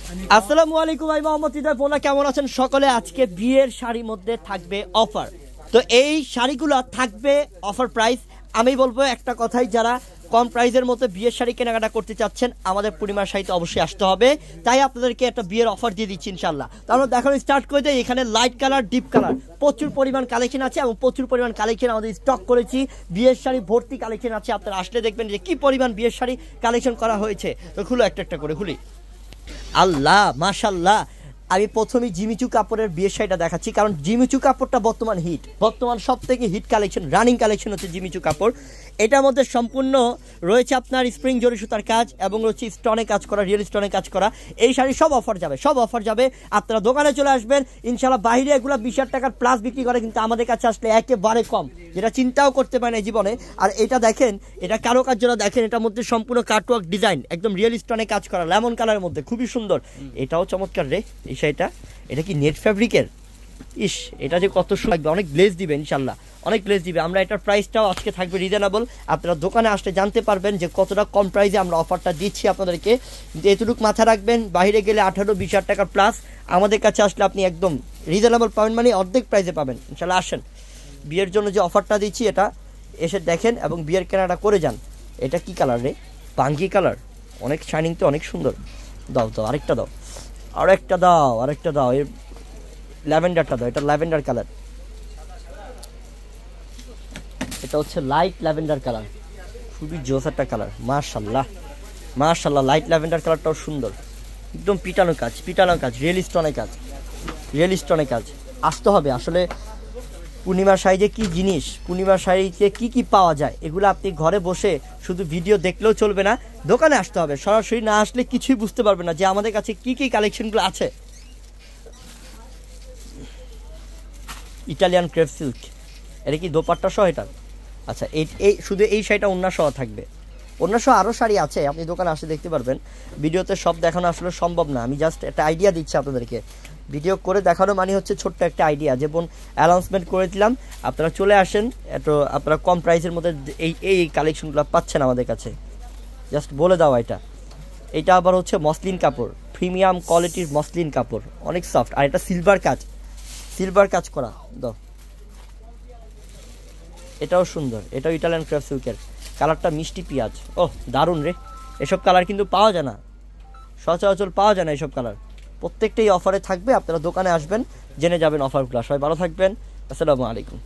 আসসালামু আলাইকুম, আমি মোহাম্মদ হৃদয়। বোনা কেমন আছেন সকলে? আজকে বিয়ের শাড়ির মধ্যে থাকবে অফার। তো এই শাড়িগুলো থাকবে অফার প্রাইস। আমি বলবো একটা কথাই, যারা কম প্রাইসের মধ্যে বিয়ের শাড়ি কেনাকাটা করতে চাচ্ছেন আমাদের পূর্ণিমার শাড়িতে অবশ্যই আসতে হবে। তাই আপনাদেরকে একটা বিয়ের অফার দিয়ে দিচ্ছি ইনশাল্লাহ। তাহলে দেখানো স্টার্ট করে দেয়। এখানে লাইট কালার, ডিপ কালার প্রচুর পরিমাণ কালেকশন আছে এবং প্রচুর পরিমাণ কালেকশন আমাদের স্টক করেছি। বিয়ের শাড়ি ভর্তি কালেকশন আছে, আপনারা আসলে দেখবেন যে কি পরিমাণ বিয়ের শাড়ি কালেকশন করা হয়েছে। তো খুলো, একটা একটা করে খুলি। আল্লাহ মাশাল্লাহ। আমি প্রথমেই জিমিচু কাপড়ের বিয়ের শাড়িটা দেখাচ্ছি, কারণ জিমিচু কাপড়টা বর্তমান হিট, বর্তমান সব থেকে হিট কালেকশন, রানিং কালেকশন হচ্ছে জিমিচু কাপড়। এটার মধ্যে সম্পূর্ণ রয়েছে আপনার স্প্রিং জরি সুতার কাজ এবং রয়েছে স্টোনে কাজ করা, রিয়েল স্টোনে কাজ করা। এই শাড়ি সব অফার যাবে, সব অফার যাবে। আপনারা দোকানে চলে আসবেন ইনশাল্লাহ। বাইরে এগুলো 20,000 টাকার প্লাস বিক্রি করে, কিন্তু আমাদের কাছে আসলে একেবারে কম, যেটা চিন্তাও করতে পারেন এই জীবনে। আর এটা দেখেন, এটা কারো কাজ জন্য দেখেন, এটার মধ্যে সম্পূর্ণ কাটওয়ার্ক ডিজাইন, একদম রিয়েল স্টোনে কাজ করা, লেমন কালারের মধ্যে খুবই সুন্দর। এটাও চমৎকার রে এই শাড়িটা। এটা কি নেট ফ্যাব্রিকের? ইস, এটা যে কত সুন্দর, অনেক গ্লেজ দিবে ইনশাল্লাহ, অনেক গ্লেজ দিবে। আমরা এটার প্রাইসটাও আজকে থাকবে রিজনেবল। আপনারা দোকানে আসলে জানতে পারবেন যে কতটা কম প্রাইসে আমরা অফারটা দিচ্ছি আপনাদেরকে। কিন্তু এতটুকু মাথা রাখবেন, বাইরে গেলে 18-20,000 টাকা প্লাস, আমাদের কাছে আসলে আপনি একদম রিজনেবল পাবেন, মানে অর্ধেক প্রাইসে পাবেন ইনশাল্লাহ। আসেন, বিয়ের জন্য যে অফারটা দিচ্ছি এটা এসে দেখেন এবং বিয়ের কেনাটা করে যান। এটা কি কালার রে? বাঙ্গি কালার, অনেক শাইনিং, তো অনেক সুন্দর। দাও দাও, আরেকটা দাও, আরেকটা দাও, আরেকটা দাও। এর ল্যাভেন্ডারটা দাও, এটা ল্যাভেন্ডার কালার, এটা হচ্ছে লাইট ল্যাভেন্ডার কালার, খুবই জোস একটা কালার। মাশাল্লাহ মাশাল্লাহ, লাইট ল্যাভেন্ডার কালারটাও সুন্দর, একদম পিটানো কাজ, পিটানো কাজ, রিয়েল স্টোনে কাজ, রিয়েল স্টোনে কাজ। আসতে হবে আসলে। পূর্ণিমার শাড়িতে কি জিনিস, পূর্ণিমার শাড়িতে কি কি পাওয়া যায়, এগুলো আপনি ঘরে বসে শুধু ভিডিও দেখলেও চলবে না, দোকানে আসতে হবে। সরাসরি না আসলে কিছুই বুঝতে পারবে না যে আমাদের কাছে কি কি কালেকশনগুলো আছে। ইটালিয়ান ক্রেপ সিল্ক, এটা কি দোপাট্টা সহ এটা? আচ্ছা, এই শুধু এই শাড়িটা ওড়না সহ থাকবে। ওড়না সহ আরও শাড়ি আছে, আপনি দোকানে আসে দেখতে পারবেন। ভিডিওতে সব দেখানো আসলে সম্ভব না, আমি জাস্ট একটা আইডিয়া দিচ্ছি আপনাদেরকে। ভিডিও করে দেখানো মানে হচ্ছে ছোট্ট একটা আইডিয়া, যেমন অ্যানাউন্সমেন্ট করে দিলাম, আপনারা চলে আসেন। এত আপনারা কম প্রাইসের মধ্যে এই কালেকশনগুলো পাচ্ছেন আমাদের কাছে, জাস্ট বলে দাও এটা। এটা আবার হচ্ছে মসলিন কাপড়, প্রিমিয়াম কোয়ালিটির মসলিন কাপড়, অনেক সফট। আর এটা সিলভার কাজ, সিলভার কাজ করা। দাও, এটাও সুন্দর, এটাও ইটালিয়ান ক্রেপ সিল্কের, কালারটা মিষ্টি পেঁয়াজ। ওহ দারুণ রে, এসব কালার কিন্তু পাওয়া যায় না, সচরাচর পাওয়া যায় না এসব কালার। প্রত্যেকটাই অফারে থাকবে, আপনারা দোকানে আসবেন, জেনে যাবেন অফারগুলো। সবাই ভালো থাকবেন, আসসালামু আলাইকুম।